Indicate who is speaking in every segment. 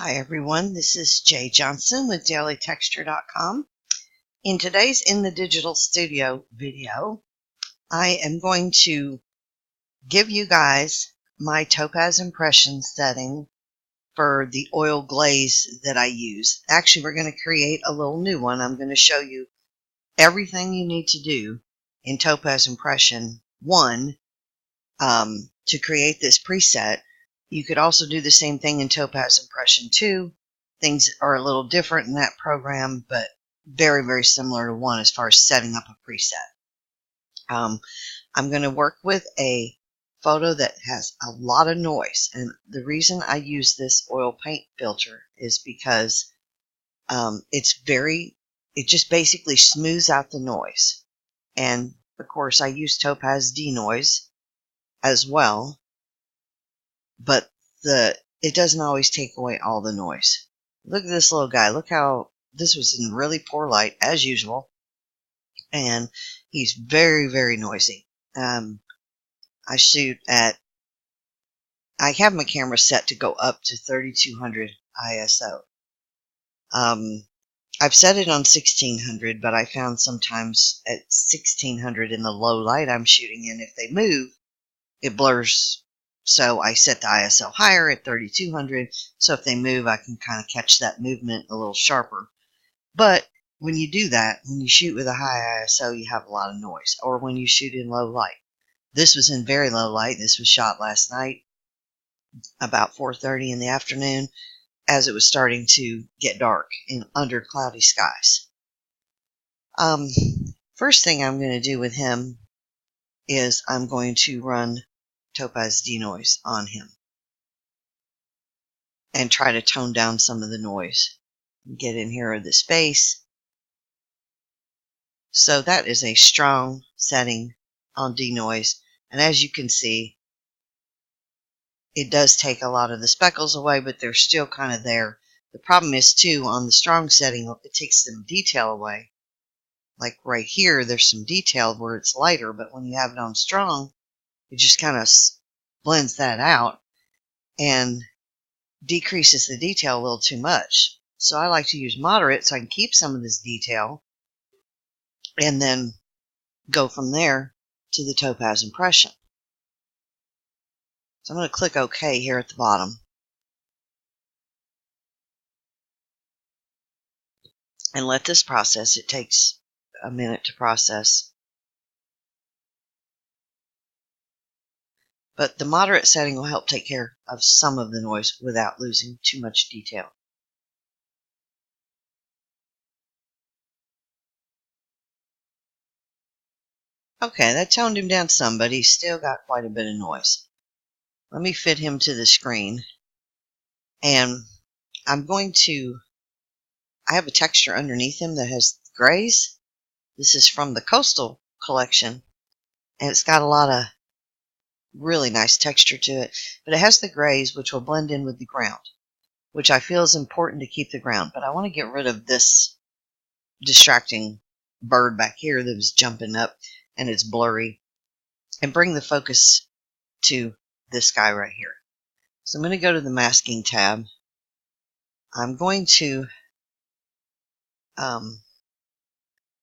Speaker 1: Hi everyone, this is Jay Johnson with dailytexture.com. In today's In the Digital Studio video, I am going to give you guys my Topaz Impression setting for the oil glaze that I use. Actually, we're going to create a little new one. I'm going to show you everything you need to do in Topaz Impression 1 to create this preset. You could also do the same thing in Topaz Impression 2. Things are a little different in that program, but very, very similar to 1 as far as setting up a preset. I'm going to work with a photo that has a lot of noise, and the reason I use this oil paint filter is because it just basically smooths out the noise. And of course I use Topaz Denoise as well, but it doesn't always take away all the noise. Look at this little guy. Look how this was in really poor light as usual, and he's very, very noisy. I have my camera set to go up to 3200 ISO. I've set it on 1600, but I found sometimes at 1600 in the low light I'm shooting in, if they move, it blurs. So I set the ISO higher at 3200, so if they move, I can kind of catch that movement a little sharper. But when you do that, when you shoot with a high ISO, you have a lot of noise, or when you shoot in low light. This was in very low light. This was shot last night about 4:30 in the afternoon as it was starting to get dark under cloudy skies. First thing I'm going to do with him is I'm going to run Topaz Denoise on him and try to tone down some of the noise. Get in here in the space. So that is a strong setting on Denoise, and as you can see, it does take a lot of the speckles away, but they're still kind of there. The problem is too, on the strong setting, it takes some detail away. Like right here, there's some detail where it's lighter, but when you have it on strong, it just kind of blends that out and decreases the detail a little too much. So I like to use moderate so I can keep some of this detail and then go from there to the Topaz Impression. So I'm going to click OK here at the bottom. And let this process. It takes a minute to process. But the moderate setting will help take care of some of the noise without losing too much detail. Okay, that toned him down some, but he's still got quite a bit of noise. Let me fit him to the screen. And I have a texture underneath him that has grays. This is from the Coastal collection, and it's got a lot of really nice texture to it. But it has the grays, which will blend in with the ground, which I feel is important to keep the ground. But I want to get rid of this distracting bird back here that was jumping up, and it's blurry, and bring the focus to this guy right here. So I'm going to go to the masking tab. I'm going to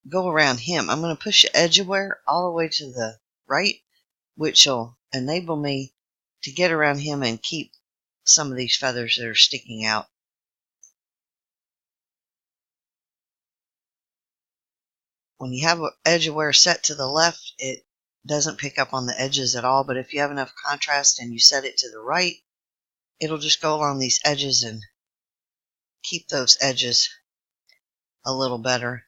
Speaker 1: go around him. I'm going to push the edge aware all the way to the right, which will enable me to get around him and keep some of these feathers that are sticking out. When you have edge aware set to the left, it doesn't pick up on the edges at all, but if you have enough contrast and you set it to the right, it'll just go along these edges and keep those edges a little better.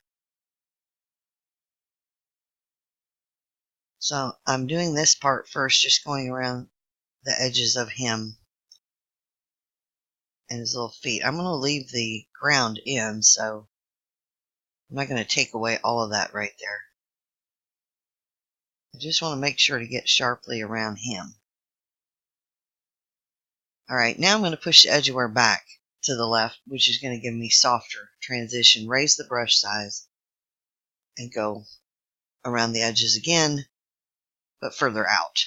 Speaker 1: So I'm doing this part first, just going around the edges of him and his little feet. I'm going to leave the ground in, so I'm not going to take away all of that right there. I just want to make sure to get sharply around him. Alright, now I'm going to push the edge aware back to the left, which is going to give me softer transition. Raise the brush size and go around the edges again, but further out.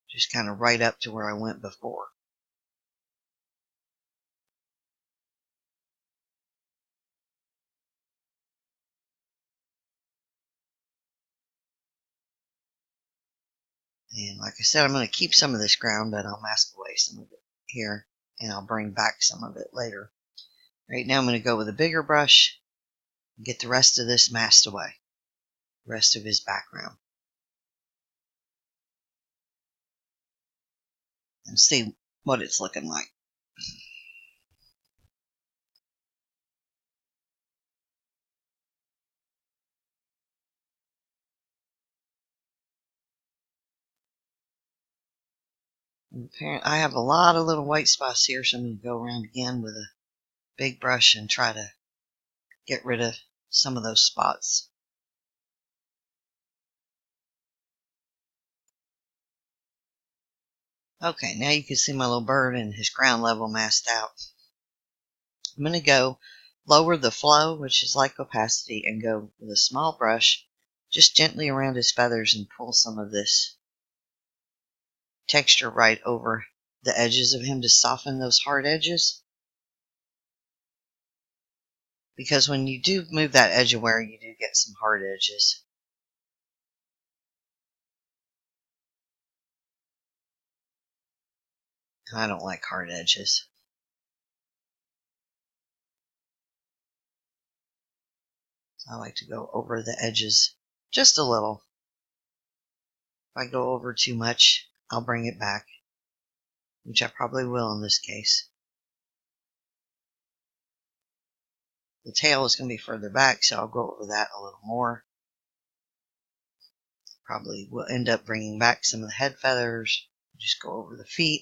Speaker 1: just kind of right up to where I went before. And like I said, I'm going to keep some of this ground, but I'll mask away some of it here, and I'll bring back some of it later. Right now I'm going to go with a bigger brush and get the rest of this masked away, the rest of his background. And see what it's looking like. I have a lot of little white spots here, so I'm going to go around again with a big brush and try to get rid of some of those spots. Okay, now you can see my little bird and his ground level masked out. I'm going to go lower the flow, which is like opacity, and go with a small brush just gently around his feathers and pull some of this texture right over the edges of him to soften those hard edges. Because when you do move that edge away, you do get some hard edges. I don't like hard edges. I like to go over the edges just a little. If I go over too much, I'll bring it back, which I probably will in this case. The tail is going to be further back, so I'll go over that a little more. Probably will end up bringing back some of the head feathers. Just go over the feet.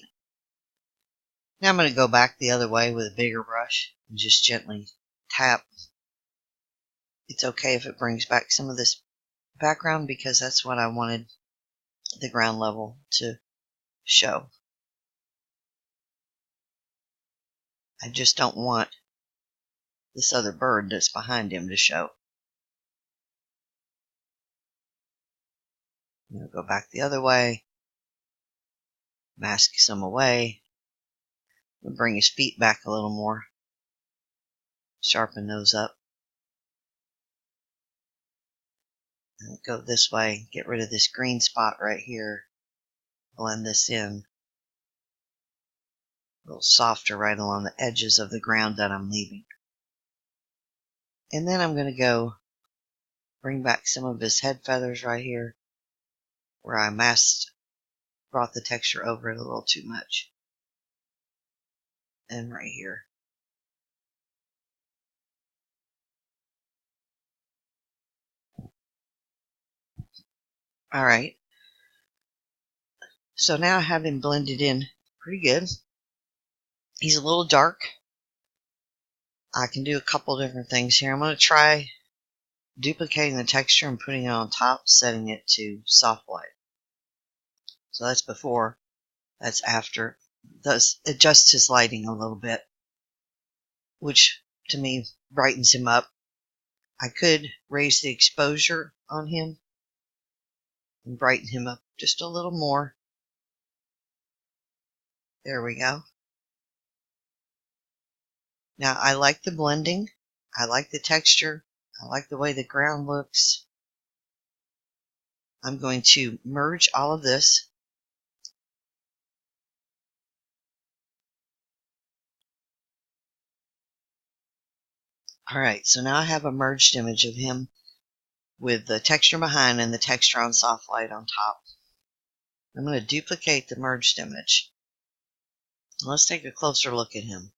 Speaker 1: Now I'm going to go back the other way with a bigger brush and just gently tap. It's okay if it brings back some of this background because that's what I wanted the ground level to show. I just don't want this other bird that's behind him to show. I'm going to go back the other way, mask some away, and bring his feet back a little more, sharpen those up. And go this way, get rid of this green spot right here, blend this in. A little softer right along the edges of the ground that I'm leaving. And then I'm going to go bring back some of his head feathers right here where I brought the texture over it a little too much. And right here. Alright. So now I have him blended in pretty good. He's a little dark. I can do a couple different things here. I'm going to try duplicating the texture and putting it on top, setting it to soft white. So that's before, that's after. Thus adjust his lighting a little bit, which to me brightens him up. I could raise the exposure on him and brighten him up just a little more. There we go. Now I like the blending. I like the texture. I like the way the ground looks. I'm going to merge all of this. Alright, so now I have a merged image of him with the texture behind and the texture on soft light on top. I'm going to duplicate the merged image. Let's take a closer look at him.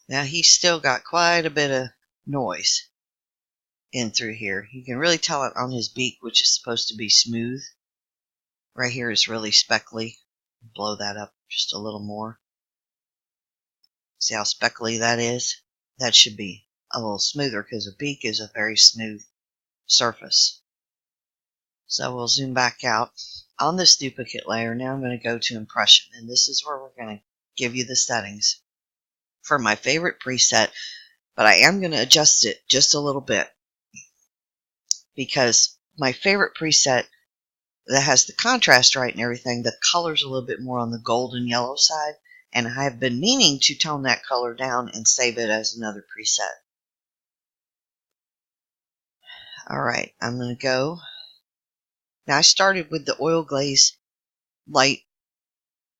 Speaker 1: Now he's still got quite a bit of noise in through here. You can really tell it on his beak, which is supposed to be smooth. Right here is really speckly. Blow that up just a little more. See how speckly that is? That should be a little smoother because a beak is a very smooth surface. So we'll zoom back out. On this duplicate layer, now I'm going to go to Impression, and this is where we're going to give you the settings for my favorite preset, but I am going to adjust it just a little bit because my favorite preset that has the contrast right and everything, the color's a little bit more on the golden yellow side, and I have been meaning to tone that color down and save it as another preset. Alright, I'm going to go. Now I started with the oil glaze light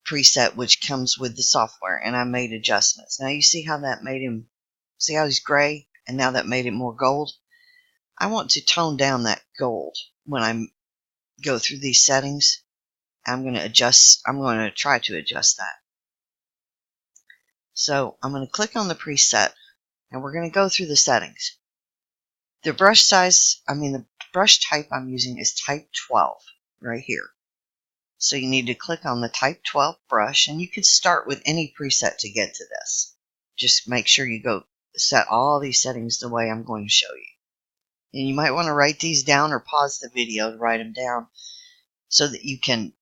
Speaker 1: preset, which comes with the software, and I made adjustments. Now you see how that made him, see how he's gray, and now that made it more gold? I want to tone down that gold when I go through these settings. I'm going to try to adjust that. So I'm going to click on the preset, and we're going to go through the settings. The brush size, the brush type I'm using is type 12 right here. So you need to click on the type 12 brush, and you can start with any preset to get to this. Just make sure you go set all these settings the way I'm going to show you. And you might want to write these down or pause the video to write them down so that you can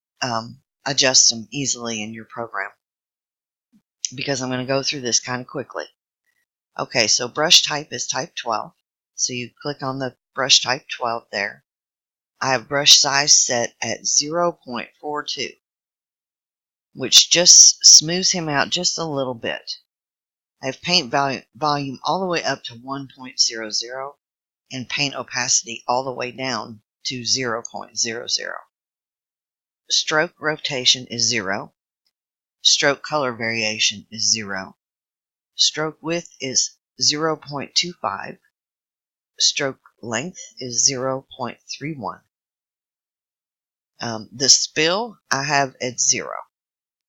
Speaker 1: adjust them easily in your program, because I'm going to go through this kind of quickly. Okay, so brush type is type 12. So you click on the brush type 12 there. I have brush size set at 0.42, which just smooths him out just a little bit. I have paint volume all the way up to 1.00 and paint opacity all the way down to 0.00. Stroke rotation is 0. Stroke color variation is 0. Stroke width is 0.25. Stroke length is 0.31. The spill I have at 0.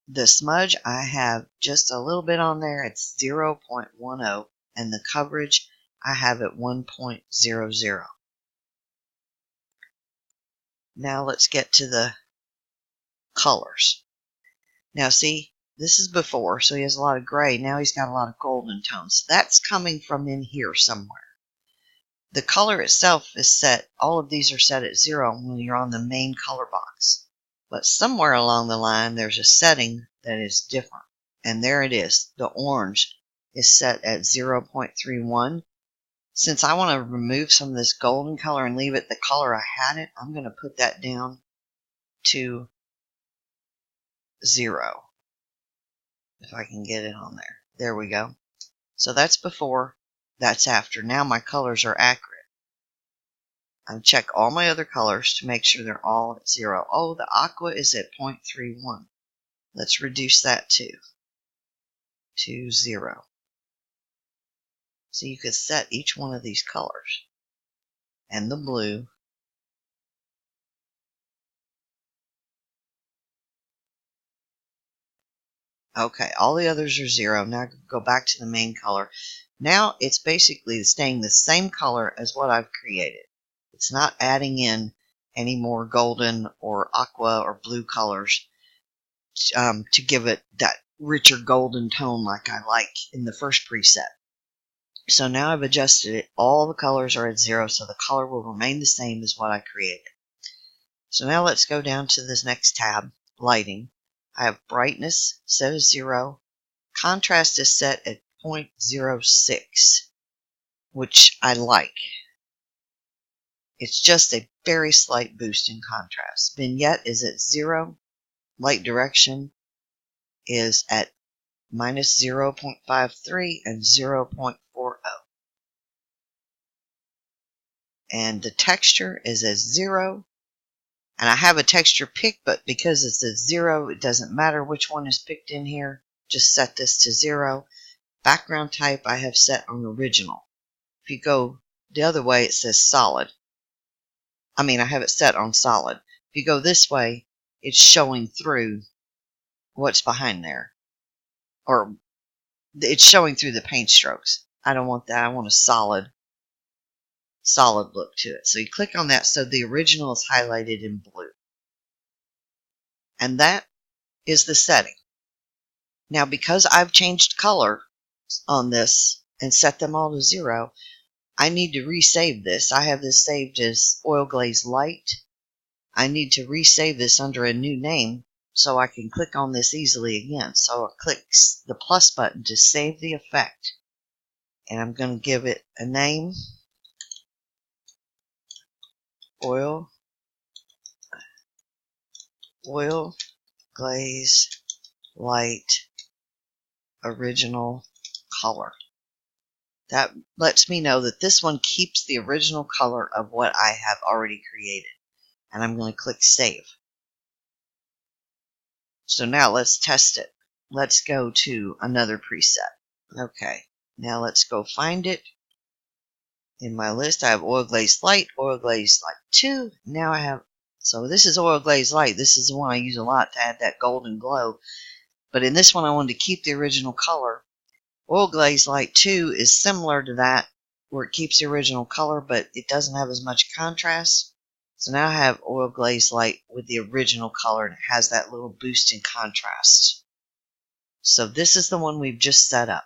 Speaker 1: The smudge I have just a little bit on there. It's 0.10. And the coverage I have at 1.00. Now let's get to the colors. Now see, this is before, so he has a lot of gray. Now he's got a lot of golden tones. That's coming from in here somewhere. The color itself is set, all of these are set at 0 when you're on the main color box. But somewhere along the line there's a setting that is different. And there it is. The orange is set at 0.31. Since I want to remove some of this golden color and leave it the color I had it, I'm going to put that down to 0. If I can get it on there. There we go. So that's before, that's after. Now my colors are accurate. I check all my other colors to make sure they're all at 0. Oh, the aqua is at 0.31. Let's reduce that to 0. So you could set each one of these colors. And the blue. Okay, all the others are 0. Now go back to the main color. Now it's basically staying the same color as what I've created. It's not adding in any more golden or aqua or blue colors to give it that richer golden tone like I like in the first preset. So now I've adjusted it. All the colors are at 0, so the color will remain the same as what I created. So now let's go down to this next tab, lighting. I have brightness set as 0. Contrast is set at 0.06, which I like. It's just a very slight boost in contrast. Vignette is at 0. Light direction is at minus 0.53 and 0.40. And the texture is at 0. And I have a texture pick, but because it's at 0, it doesn't matter which one is picked in here. Just set this to 0. Background type I have set on original. If you go the other way, it says solid. I have it set on solid. If you go this way, it's showing through what's behind there. Or it's showing through the paint strokes. I don't want that. I want a solid look to it. So you click on that so the original is highlighted in blue. And that is the setting. Now because I've changed color on this and set them all to 0, I need to resave this. I have this saved as Oil Glaze Light. I need to resave this under a new name so I can click on this easily again. So I click the plus button to save the effect. And I'm going to give it a name. Oil Oil Glaze Light Original Color. That lets me know that this one keeps the original color of what I have already created. And I'm going to click Save. So now let's test it. Let's go to another preset. Okay, now let's go find it. In my list, I have Oil Glaze Light, Oil Glaze Light 2. Now I have, so this is Oil Glaze Light. This is the one I use a lot to add that golden glow. But in this one, I wanted to keep the original color. Oil Glaze Light 2 is similar to that, where it keeps the original color, but it doesn't have as much contrast. So now I have Oil Glaze Light with the original color, and it has that little boost in contrast. So this is the one we've just set up.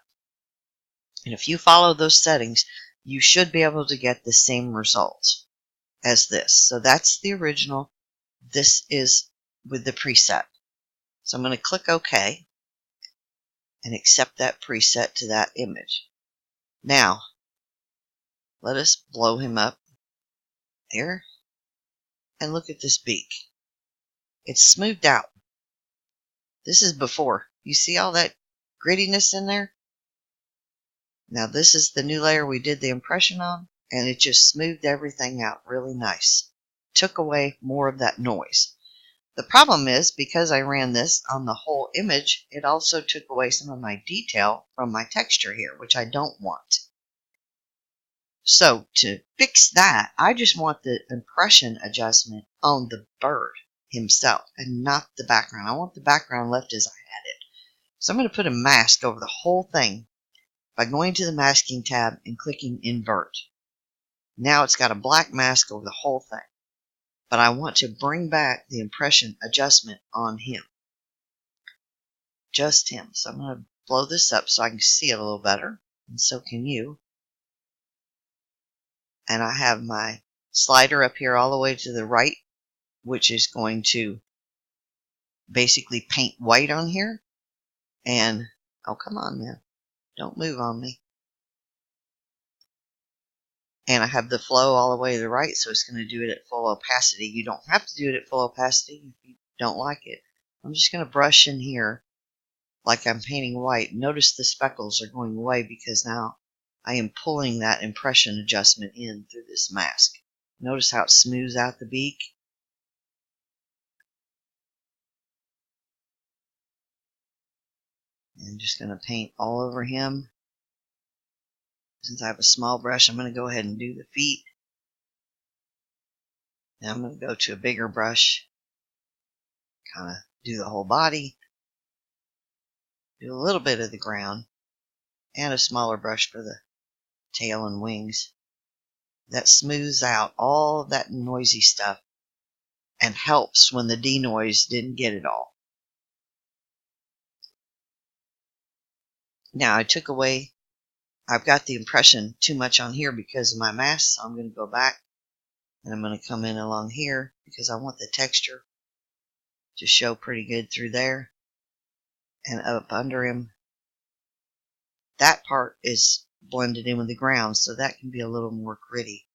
Speaker 1: And if you follow those settings, you should be able to get the same result as this. So that's the original. This is with the preset. So I'm going to click OK and accept that preset to that image. Now, let us blow him up there. And look at this beak. It's smoothed out. This is before. You see all that grittiness in there? Now this is the new layer we did the impression on, and it just smoothed everything out really nice. Took away more of that noise. The problem is, because I ran this on the whole image, it also took away some of my detail from my texture here, which I don't want. So to fix that, I just want the impression adjustment on the bird himself and not the background. I want the background left as I had it. So I'm going to put a mask over the whole thing by going to the masking tab and clicking invert. Now it's got a black mask over the whole thing. But I want to bring back the impression adjustment on him. Just him. So I'm going to blow this up so I can see it a little better. And so can you. And I have my slider up here all the way to the right, which is going to basically paint white on here. And, oh, come on, man. Don't move on me. And I have the flow all the way to the right, so it's going to do it at full opacity. You don't have to do it at full opacity if you don't like it. I'm just going to brush in here like I'm painting white. Notice the speckles are going away because now I am pulling that impression adjustment in through this mask. Notice how it smooths out the beak. I'm just going to paint all over him. Since I have a small brush, I'm going to go ahead and do the feet. Now I'm going to go to a bigger brush, kind of do the whole body, do a little bit of the ground, and a smaller brush for the tail and wings. That smooths out all of that noisy stuff and helps when the denoise didn't get it all. Now I took away, I've got the impression too much on here because of my mask, so I'm going to go back and I'm going to come in along here because I want the texture to show pretty good through there and up under him. That part is blended in with the ground, so that can be a little more gritty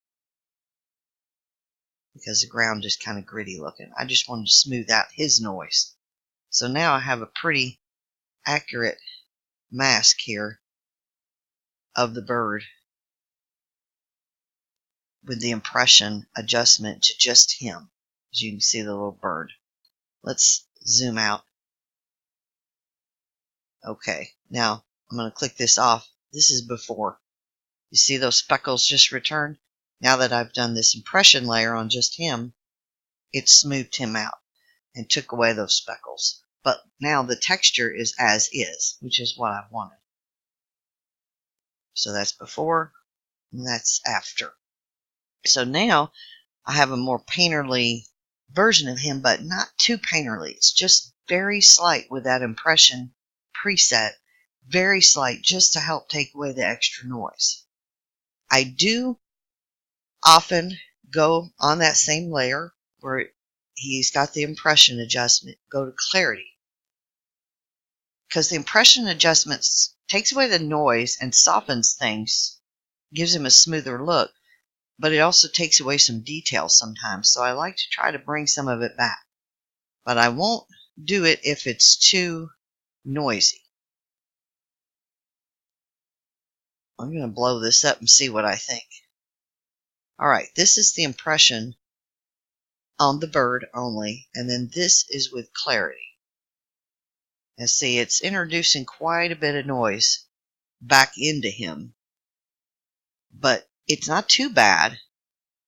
Speaker 1: because the ground is kind of gritty looking. I just wanted to smooth out his noise. So now I have a pretty accurate mask here of the bird with the impression adjustment to just him. As you can see the little bird. Let's zoom out. Okay, now I'm going to click this off. This is before. You see those speckles just returned? Now that I've done this impression layer on just him, it smoothed him out and took away those speckles. But now the texture is as is, which is what I wanted. So that's before, and that's after. So now I have a more painterly version of him, but not too painterly. It's just very slight with that impression preset. Very slight, just to help take away the extra noise. I do often go on that same layer where he's got the impression adjustment, go to clarity. Because the impression adjustments takes away the noise and softens things, gives him a smoother look, but it also takes away some detail sometimes. So I like to try to bring some of it back. but I won't do it if it's too noisy. I'm going to blow this up and see what I think. Alright, this is the impression on the bird only, and then this is with clarity. And see, it's introducing quite a bit of noise back into him, but it's not too bad.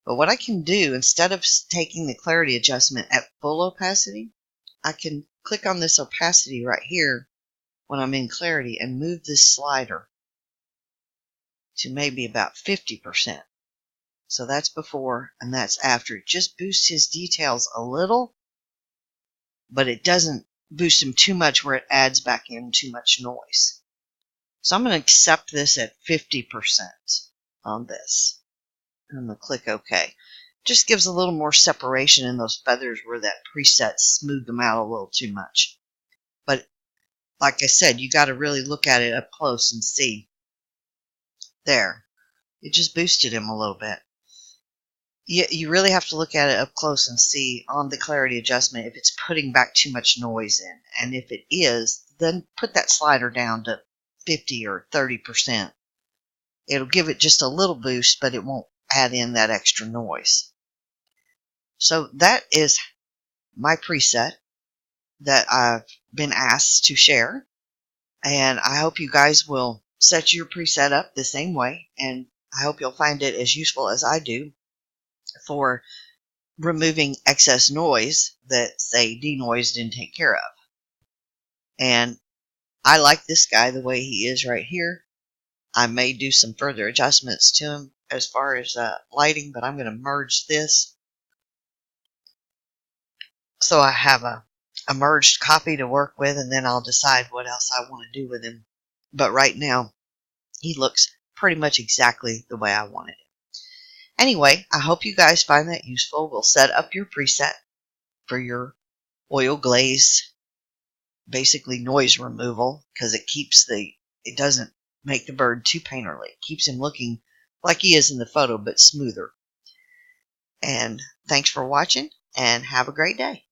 Speaker 1: But what I can do, instead of taking the clarity adjustment at full opacity, I can click on this opacity right here when I'm in clarity and move this slider to maybe about 50%. So that's before and that's after. It just boosts his details a little, but it doesn't boost him too much where it adds back in too much noise. So I'm going to accept this at 50% on this. I'm going to click OK. Just gives a little more separation in those feathers where that preset smoothed them out a little too much. But like I said, you got to really look at it up close and see. There. It just boosted him a little bit. You really have to look at it up close and see on the clarity adjustment if it's putting back too much noise in. And if it is, then put that slider down to 50 or 30%. It'll give it just a little boost, but it won't add in that extra noise. So that is my preset that I've been asked to share. And I hope you guys will set your preset up the same way. And I hope you'll find it as useful as I do for removing excess noise that, say, Denoise didn't take care of. And I like this guy the way he is right here. I may do some further adjustments to him as far as lighting, but I'm going to merge this so I have a merged copy to work with, and then I'll decide what else I want to do with him. But right now, he looks pretty much exactly the way I wanted it. Anyway, I hope you guys find that useful. We'll set up your preset for your oil glaze, basically noise removal, because it doesn't make the bird too painterly. It keeps him looking like he is in the photo, but smoother. And thanks for watching, and have a great day.